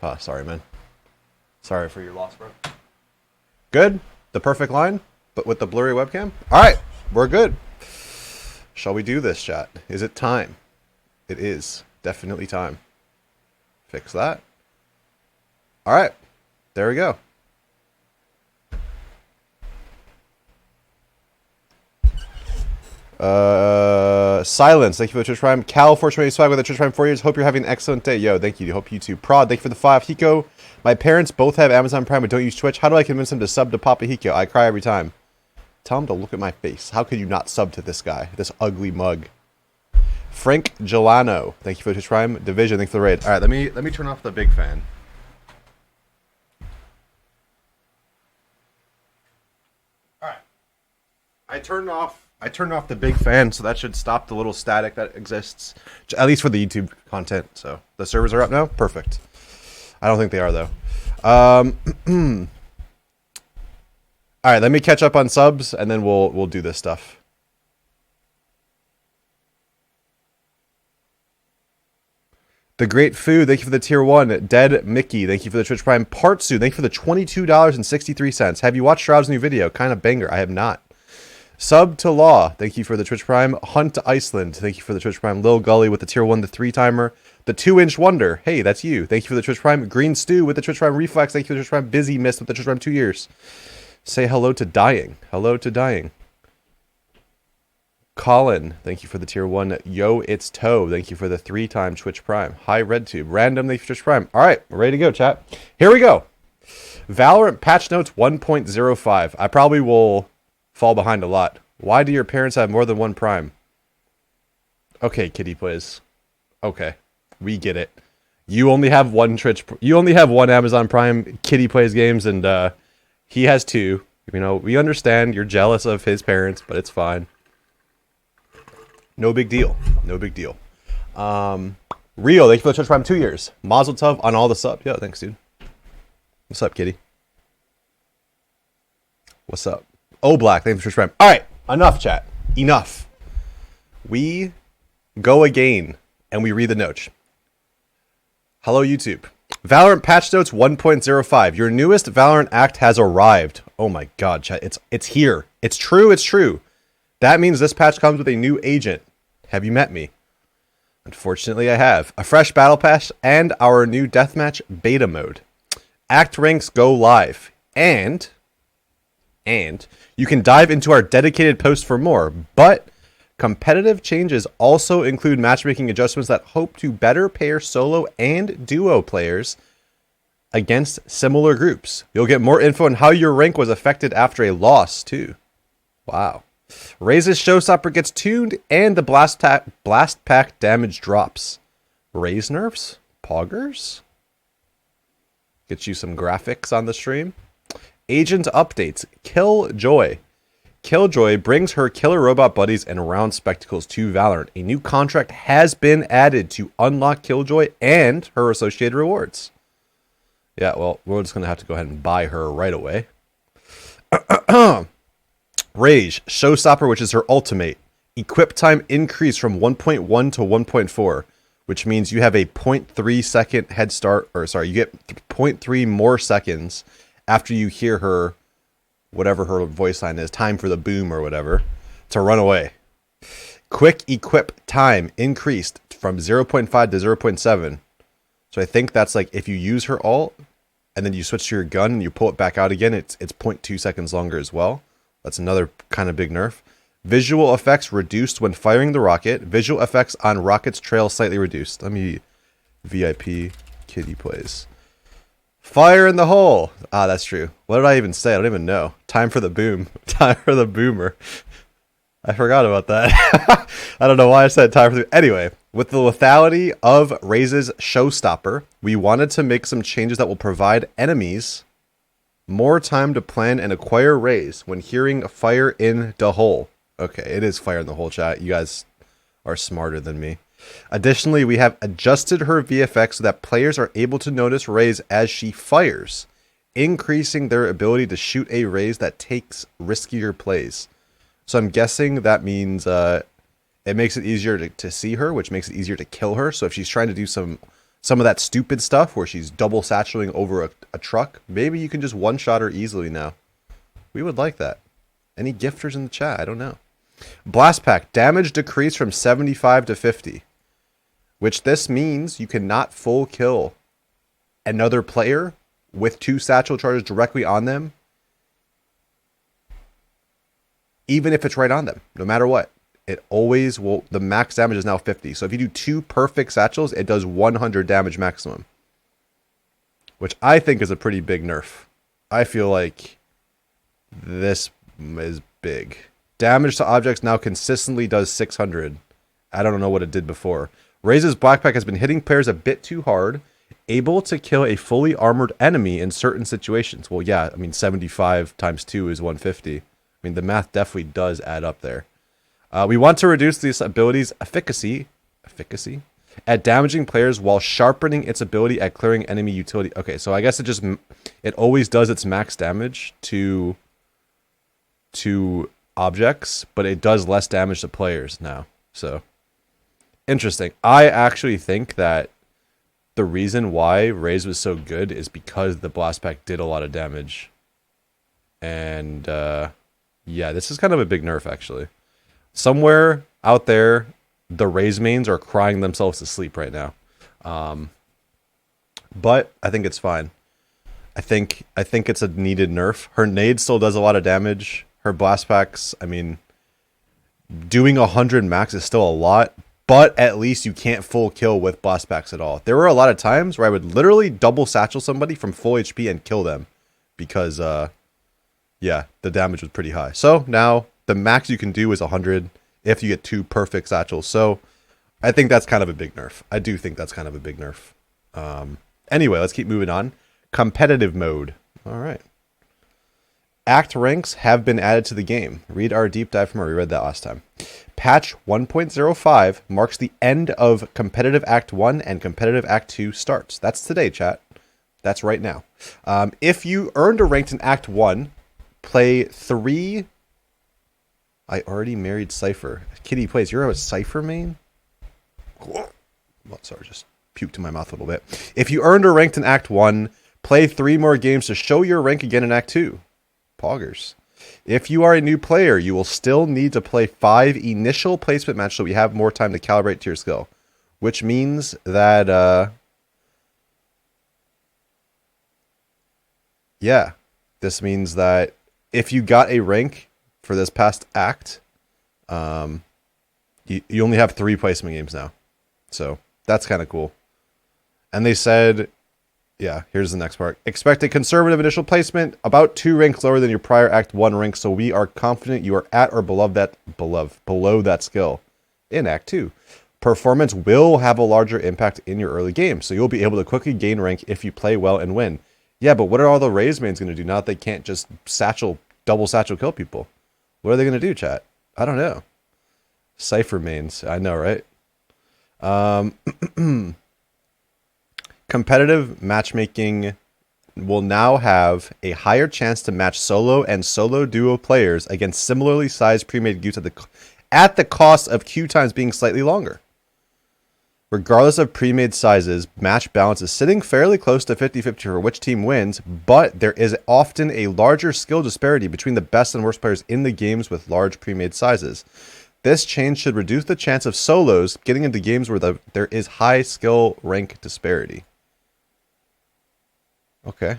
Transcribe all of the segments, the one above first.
Oh, sorry, man. Sorry for your loss, bro. Good? The perfect line, but with the blurry webcam? Alright, we're good. Shall we do this, chat? Is it time? It is. Definitely time. Fix that. Alright. There we go. Silence. Thank you for the Twitch Prime. Cal, 425 with the Twitch Prime 4 years. Hope you're having an excellent day. Yo, thank you. Hope you too. Prod, thank you for the 5. Hiko, my parents both have Amazon Prime but don't use Twitch. How do I convince them to sub to Papa Hiko? I cry every time. Tell him to look at my face. How could you not sub to this guy? This ugly mug. Frank Gelano, thank you for the Twitch Prime. Division, thank you for the raid. Alright, let me turn off the big fan. Alright. I turned off the big fan, so that should stop the little static that exists. At least for the YouTube content. So the servers are up now? Perfect. I don't think they are though. Alright, let me catch up on subs and then we'll do this stuff. The Great Food, thank you for the tier 1. Dead Mickey, thank you for the Twitch Prime. Partsu, thank you for the $22.63. Have you watched Shroud's new video? Kind of banger. I have not. Sub to Law, thank you for the Twitch Prime. Hunt Iceland, thank you for the Twitch Prime. Lil Gully with the tier 1, the 3-timer. The 2-inch Wonder, hey, that's you. Thank you for the Twitch Prime. Green Stew with the Twitch Prime. Reflex, thank you for the Twitch Prime. Busy Mist with the Twitch Prime 2 years. Say hello to Dying. Hello to Dying. Colin, thank you for the tier 1. Yo, it's Toe, thank you for the 3-time Twitch Prime. Hi, RedTube. Random, thank you for Twitch Prime. Alright, we're ready to go, chat. Here we go. Valorant patch notes 1.05. I probably will fall behind a lot. Why do your parents have more than one Prime? Okay, Kitty Plays. Okay, we get it. You only have one Amazon Prime. Kitty Plays games, and he has 2. You know, we understand you're jealous of his parents, but it's fine. No big deal. No big deal. Rio, thank you for the Twitch Prime 2 years. Mazel tov on all the subs. Yeah, thanks, dude. What's up, kitty? What's up? Oh, Black, thank you for the Twitch Prime. All right, enough, chat. Enough. We go again, and we read the note. Hello, YouTube. Valorant patch notes 1.05. Your newest Valorant act has arrived. Oh my god, chat. It's here. It's true, it's true. That means this patch comes with a new agent. Have you met me? Unfortunately, I have. A fresh battle pass and our new deathmatch beta mode. Act ranks go live. And you can dive into our dedicated post for more. But competitive changes also include matchmaking adjustments that hope to better pair solo and duo players against similar groups. You'll get more info on how your rank was affected after a loss, too. Wow. Raze's Showstopper gets tuned, and the Blast Pack damage drops. Raze nerfs? Poggers? Get you some graphics on the stream. Agent updates. Killjoy. Killjoy brings her killer robot buddies and round spectacles to Valorant. A new contract has been added to unlock Killjoy and her associated rewards. Yeah, well, we're just going to have to go ahead and buy her right away. Rage, Showstopper, which is her ultimate. Equip time increased from 1.1 to 1.4, which means you have a 0.3 second head start, or sorry, you get 0.3 more seconds after you hear her, whatever her voice line is, time for the boom or whatever, to run away. Quick equip time increased from 0.5 to 0.7. So I think that's like if you use her ult and then you switch to your gun and you pull it back out again, it's 0.2 seconds longer as well. That's another kind of big nerf. Visual effects reduced when firing the rocket. Visual effects on rocket's trail slightly reduced. Let me VIP Kitty Plays. Fire in the hole. Ah, that's true. What did I even say? I don't even know. Time for the boom. Time for the boomer. I forgot about that. I don't know why I said time for the... Anyway, with the lethality of Raze's Showstopper, we wanted to make some changes that will provide enemies more time to plan and acquire Raze when hearing fire in the hole. Okay, it is fire in the hole, chat. You guys are smarter than me. Additionally, we have adjusted her VFX so that players are able to notice Raze as she fires, increasing their ability to shoot a Raze that takes riskier plays. So I'm guessing that means it makes it easier to see her, which makes it easier to kill her. So if she's trying to do some some of that stupid stuff where she's double satchelating over a truck, maybe you can just one-shot her easily now. We would like that. Any gifters in the chat? I don't know. Blast Pack. Damage decreased from 75 to 50. Which this means you cannot full kill another player with 2 satchel charges directly on them. Even if it's right on them. No matter what. It always will. The max damage is now 50. So if you do 2 perfect satchels, it does 100 damage maximum. Which I think is a pretty big nerf. I feel like this is big. Damage to objects now consistently does 600. I don't know what it did before. Raise's Black Pack has been hitting players a bit too hard. Able to kill a fully armored enemy in certain situations. Well, yeah, I mean, 75 times 2 is 150. I mean, the math definitely does add up there. We want to reduce this ability's efficacy at damaging players while sharpening its ability at clearing enemy utility. Okay, so I guess it always does its max damage to objects, but it does less damage to players now. So interesting. I actually think that the reason why Raise was so good is because the Blast Pack did a lot of damage. And yeah, this is kind of a big nerf actually. Somewhere out there, the Raise mains are crying themselves to sleep right now. But I think it's fine. I think it's a needed nerf. Her nade still does a lot of damage. Her Blast Packs, I mean, doing 100 max is still a lot, but at least you can't full kill with Blast Packs at all. There were a lot of times where I would literally double satchel somebody from full HP and kill them because, yeah, the damage was pretty high. So now the max you can do is 100 if you get 2 perfect satchels. So I think that's kind of a big nerf. I do think that's kind of a big nerf. Anyway, let's keep moving on. Competitive mode. All right. Act ranks have been added to the game. Read our deep dive from where we read that last time. Patch 1.05 marks the end of Competitive Act 1 and Competitive Act 2 starts. That's today, chat. That's right now. If you earned a rank in Act 1, play 3... I already married Cypher. Kitty plays. You're a Cypher main? Well, sorry, just puked in my mouth a little bit. If you earned a rank in Act 1, play 3 more games to show your rank again in Act 2. Poggers. If you are a new player, you will still need to play 5 initial placement matches so we have more time to calibrate to your skill. Which means that, yeah, this means that if you got a rank for this past act, you only have 3 placement games now. So that's kind of cool. And they said, yeah, here's the next part. Expect a conservative initial placement, about 2 ranks lower than your prior Act 1 rank, so we are confident you are at or below that skill in Act 2. Performance will have a larger impact in your early game, so you'll be able to quickly gain rank if you play well and win. Yeah, but what are all the Raise mains going to do now that they can't just double satchel kill people? What are they going to do, chat? I don't know. Cypher mains. I know, right? Competitive matchmaking will now have a higher chance to match solo and solo duo players against similarly sized pre-made queues at the cost of queue times being slightly longer. Regardless of pre-made sizes, match balance is sitting fairly close to 50-50 for which team wins, but there is often a larger skill disparity between the best and worst players in the games with large pre-made sizes. This change should reduce the chance of solos getting into games where there is high skill rank disparity. Okay.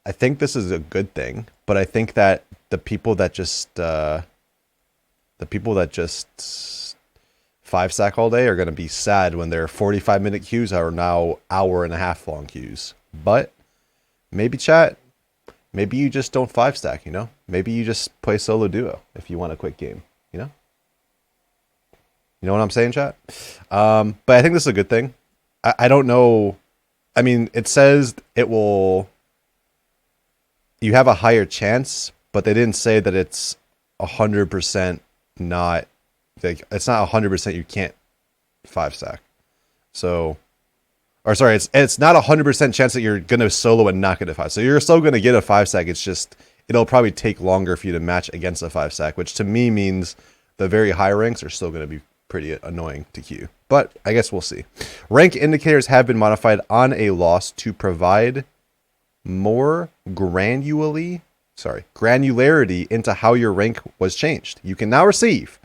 I think this is a good thing, but I think that the people that just 5-stack all day are going to be sad when their 45-minute queues are now hour-and-a-half long queues. But maybe, chat, maybe you just don't 5-stack, you know? Maybe you just play solo duo if you want a quick game, you know? You know what I'm saying, chat? But I think this is a good thing. I don't know. I mean, it says it will... You have a higher chance, but they didn't say that it's 100% not... Like, it's not 100% you can't 5-stack. So... Or sorry, it's not 100% chance that you're going to solo and not get a 5. So you're still going to get a 5-stack. It's just... It'll probably take longer for you to match against a 5-stack, which to me means the very high ranks are still going to be pretty annoying to queue. But I guess we'll see. Rank indicators have been modified on a loss to provide more granularity into how your rank was changed. You can now receive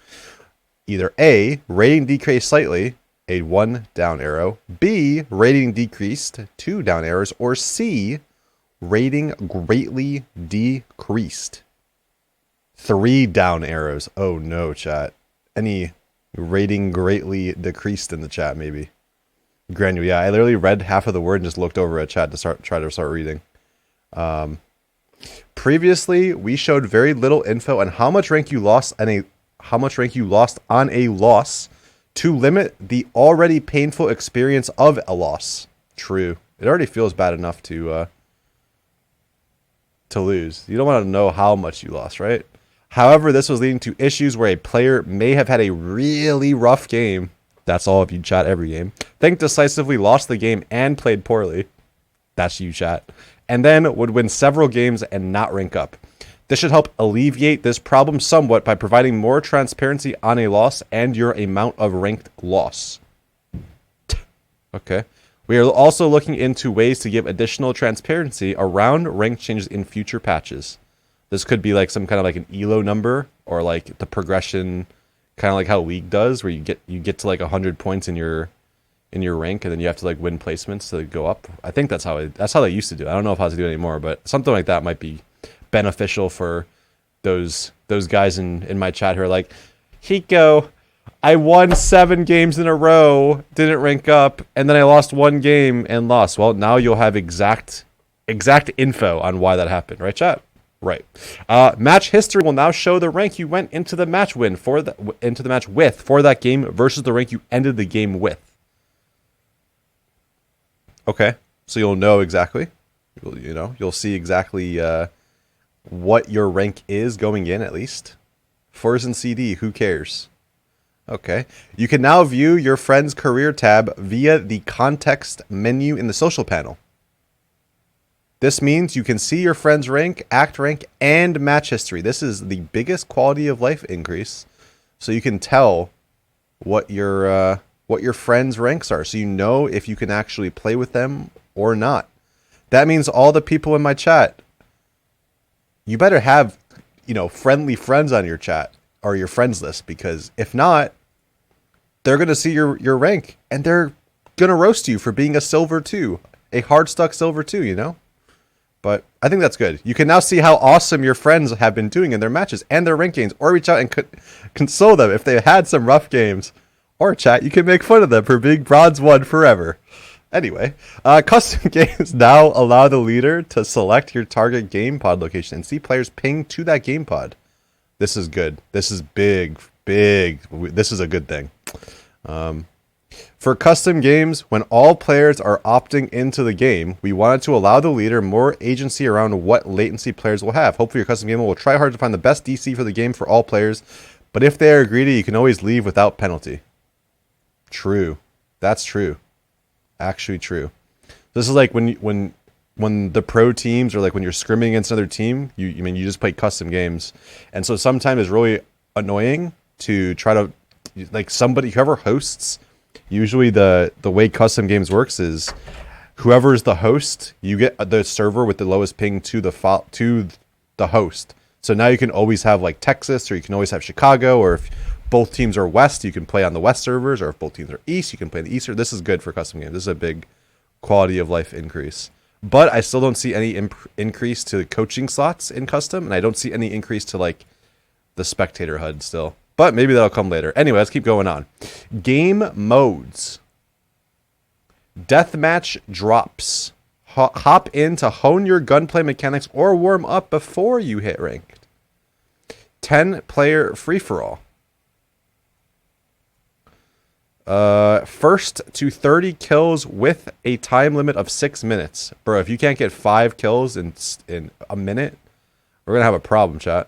either A, rating decreased slightly, a 1 down arrow, B, rating decreased, 2 down arrows, or C, rating greatly decreased, 3 down arrows. Oh no, chat. Any rating greatly decreased in the chat, maybe? Granular. Yeah, I literally read half of the word and just looked over at chat to try to start reading. Previously, we showed very little info on how much rank you lost on a loss to limit the already painful experience of a loss. True. It already feels bad enough to lose. You don't want to know how much you lost, right? However, this was leading to issues where a player may have had a really rough game. That's all if you chat every game. Think decisively lost the game and played poorly. That's you, chat. And then would win several games and not rank up. This should help alleviate this problem somewhat by providing more transparency on a loss and your amount of ranked loss. Okay. We are also looking into ways to give additional transparency around rank changes in future patches. This could be like some kind of like an elo number or like the progression, kind of like how League does, where you get to like 100 points in your rank and then you have to like win placements to go up. I think that's how they used to do it. I don't know if how to do it anymore, but something like that might be beneficial for those guys in my chat who are like, Hiko, I won 7 games in a row, didn't rank up, and then I lost 1 game and lost. Well, now you'll have exact info on why that happened, right, chat? Right. Match history will now show the rank you went into the match with for that game versus the rank you ended the game with. Okay, so you'll know exactly. You'll see exactly what your rank is going in, at least. Force and CD, who cares? Okay. You can now view your friend's career tab via the context menu in the social panel. This means you can see your friend's rank, act rank, and match history. This is the biggest quality of life increase. So you can tell what your friends' ranks are. So you know if you can actually play with them or not. That means all the people in my chat, you better have, friendly friends on your chat or your friends list, because if not, they're going to see your rank and they're going to roast you for being a silver 2, a hard stuck silver 2, But I think that's good. You can now see how awesome your friends have been doing in their matches and their rank games, or reach out and console them if they had some rough games. Or chat, you can make fun of them for being bronze 1 forever. Anyway, custom games now allow the leader to select your target game pod location and see players ping to that game pod. This is good. This is big. This is a good thing. For custom games, when all players are opting into the game, we wanted to allow the leader more agency around what latency players will have. Hopefully your custom game will try hard to find the best DC for the game for all players, but if they are greedy, you can always leave without penalty. True. That's true. Actually true. This is like when the pro teams, or like when you're scrimming against another team, you just play custom games. And so sometimes it's really annoying to try to, like, whoever hosts, usually the way custom games works is whoever is the host, you get the server with the lowest ping to the host. So now you can always have like Texas, or you can always have Chicago, or if both teams are West, you can play on the West servers, or if both teams are East, you can play the East. This is good for custom games. This is a big quality of life increase. But I still don't see any increase to coaching slots in custom, and I don't see any increase to like the spectator HUD still. But maybe that'll come later. Anyway, let's keep going on. Game modes. Deathmatch drops. Hop in to hone your gunplay mechanics or warm up before you hit ranked. 10-player free-for-all. First to 30 kills with a time limit of 6 minutes. Bro, if you can't get 5 kills in a minute, we're going to have a problem, chat.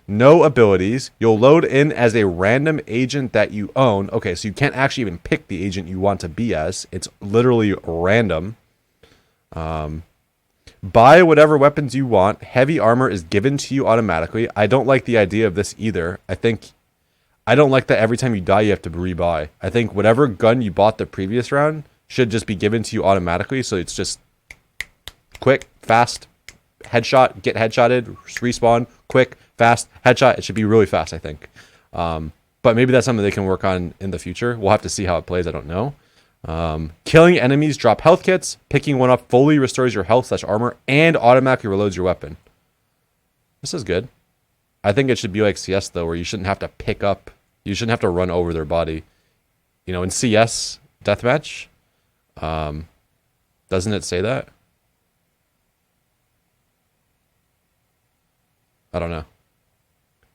No abilities. You'll load in as a random agent that you own. Okay, so you can't actually even pick the agent you want to be as. It's literally random. Buy whatever weapons you want. Heavy armor is given to you automatically. I don't like the idea of this either. I think I don't like that every time you die, you have to rebuy. I think whatever gun you bought the previous round should just be given to you automatically. So it's just quick, fast, headshot, get headshotted, respawn, quick, fast, headshot. It should be really fast, I think. But maybe that's something they can work on in the future. We'll have to see how it plays. I don't know. Killing enemies drop health kits. Picking one up fully restores your health / armor and automatically reloads your weapon. This is good. I think it should be like CS though, where you shouldn't have to pick up. You shouldn't have to run over their body. You know, in CS deathmatch, doesn't it say that? I don't know.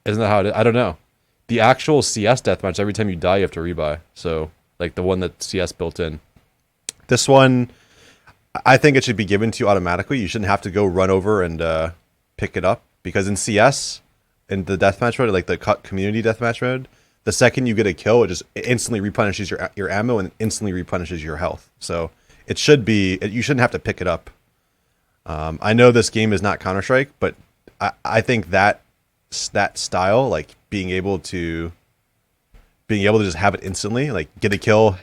Isn't that how it is? I don't know. The actual CS deathmatch, every time you die, you have to rebuy. So, like the one that CS built in. This one, I think it should be given to you automatically. You shouldn't have to go run over and pick it up. Because in CS, in the deathmatch mode, like the community deathmatch mode, the second you get a kill, it instantly replenishes your ammo and instantly replenishes your health. So it should be, you shouldn't have to pick it up. I know this game is not Counter-Strike, but I think that style, like being able to just have it instantly, like get a kill,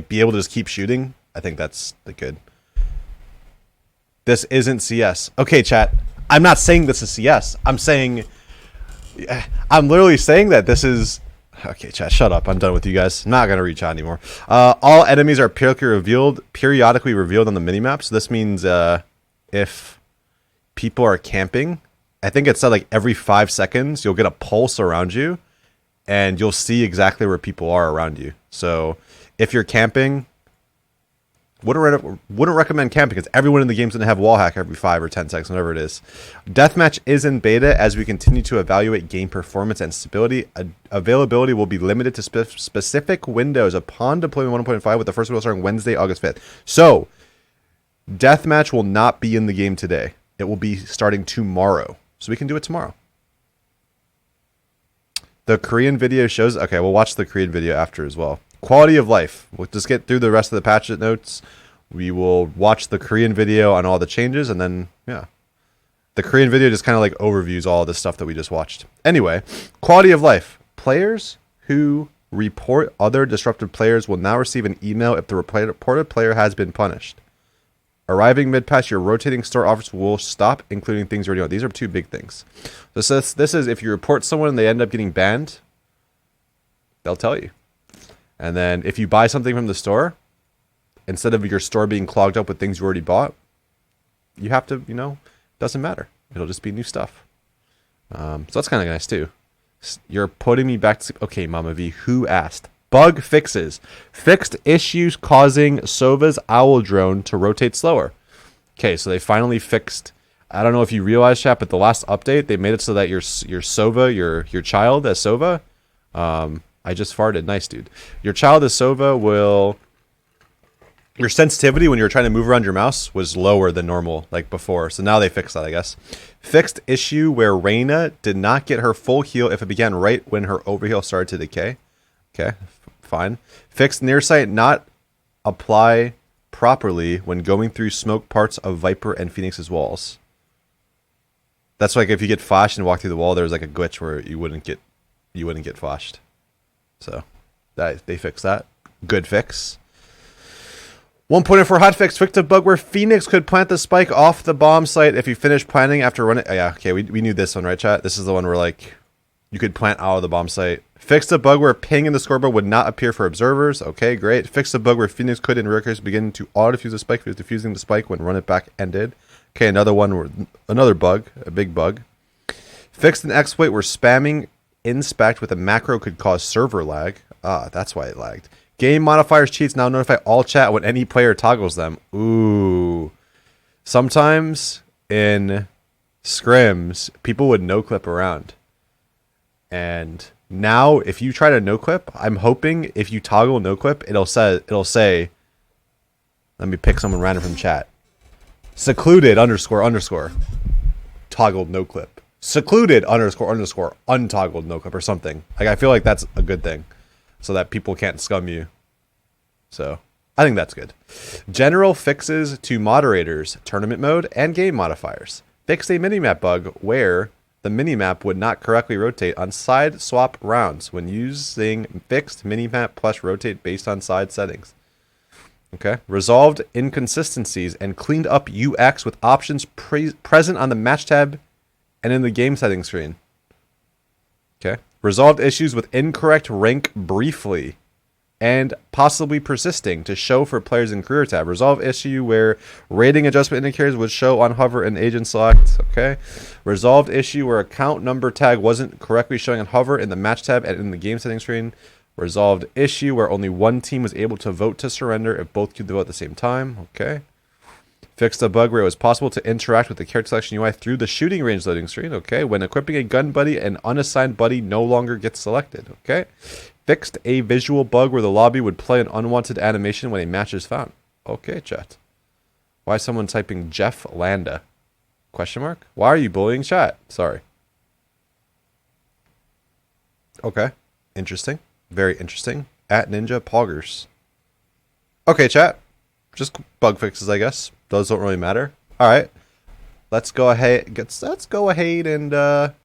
be able to just keep shooting, I think that's good. This isn't CS. Okay, chat. I'm not saying this is CS. I'm literally saying that this is... Okay, chat, shut up. I'm done with you guys. I'm not going to reach out anymore. All enemies are periodically revealed on the minimap. So this means if people are camping, I think it said like every 5 seconds, you'll get a pulse around you, and you'll see exactly where people are around you. So if you're camping... Wouldn't recommend camping because everyone in the game is going to have wall hack every 5 or 10 seconds, whatever it is. Deathmatch is in beta as we continue to evaluate game performance and stability. Availability will be limited to specific windows upon deployment 1.5 with the first window starting Wednesday, August 5th. So, Deathmatch will not be in the game today. It will be starting tomorrow. So we can do it tomorrow. The Korean video shows... Okay, we'll watch the Korean video after as well. Quality of life. We'll just get through the rest of the patch notes. We will watch the Korean video on all the changes, and then, yeah. The Korean video just kind of like overviews all the stuff that we just watched. Anyway, quality of life. Players who report other disruptive players will now receive an email if the reported player has been punished. Arriving mid-patch, your rotating store offers will stop, including things already on. These are 2 big things. This is if you report someone and they end up getting banned, they'll tell you. And then if you buy something from the store, instead of your store being clogged up with things you already bought, you have to, doesn't matter. It'll just be new stuff. So that's kind of nice too. You're putting me back to sleep. Okay, Mama V, who asked? Bug fixes. Fixed issues causing Sova's owl drone to rotate slower. Okay, so they finally fixed... I don't know if you realize, chat, but the last update, they made it so that your Sova, your child as Sova... I just farted. Nice, dude. Your child as Sova will... Your sensitivity when you're trying to move around your mouse was lower than normal, like before. So now they fixed that, I guess. Fixed issue where Reyna did not get her full heal if it began right when her overheal started to decay. Okay, fine. Fixed nearsight not apply properly when going through smoke parts of Viper and Phoenix's walls. That's like if you get flashed and walk through the wall, there's like a glitch where you wouldn't get flashed. So they fixed that. Good fix. 1.4 hotfix. Fixed a bug where Phoenix could plant the spike off the bomb site if you finish planting after running. Oh, yeah, okay, we knew this one, right, chat? This is the one where like you could plant out of the bomb site. Fixed a bug where ping in the scoreboard would not appear for observers. Okay, great. Fixed a bug where Phoenix could in rare cases begin to auto-defuse the spike if it was defusing the spike when run it back ended. Okay, another bug, a big bug. Fixed an exploit where spamming inspect with a macro could cause server lag. Ah, that's why it lagged. Game modifiers cheats now notify all chat when any player toggles them. Ooh. Sometimes in scrims, people would no-clip around. And now, if you try to no-clip, I'm hoping if you toggle no-clip, it'll say, let me pick someone random from chat. Secluded __ toggled no-clip. Secluded __ untoggled no-clip or something. Like, I feel like that's a good thing. So that people can't scum you. So, I think that's good. General fixes to moderators, tournament mode, and game modifiers. Fixed a minimap bug where the minimap would not correctly rotate on side swap rounds when using fixed minimap plus rotate based on side settings. Okay. Resolved inconsistencies and cleaned up UX with options present on the match tab and in the game settings screen. Okay. Resolved issues with incorrect rank briefly and possibly persisting to show for players in career tab. Resolve issue where rating adjustment indicators would show on hover and agent select. Okay. Resolved issue where account number tag wasn't correctly showing on hover in the match tab and in the game settings screen. Resolved issue where only one team was able to vote to surrender if both could vote at the same time. Okay. Fixed a bug where it was possible to interact with the character selection UI through the shooting range loading screen. Okay. When equipping a gun buddy, an unassigned buddy no longer gets selected. Okay. Fixed a visual bug where the lobby would play an unwanted animation when a match is found. Okay, chat. Why is someone typing Jeff Landa? Question mark? Why are you bullying chat? Sorry. Okay. Interesting. Very interesting. At Ninja Poggers. Okay, chat. Just bug fixes, I guess. Those don't really matter. All right. Let's go ahead and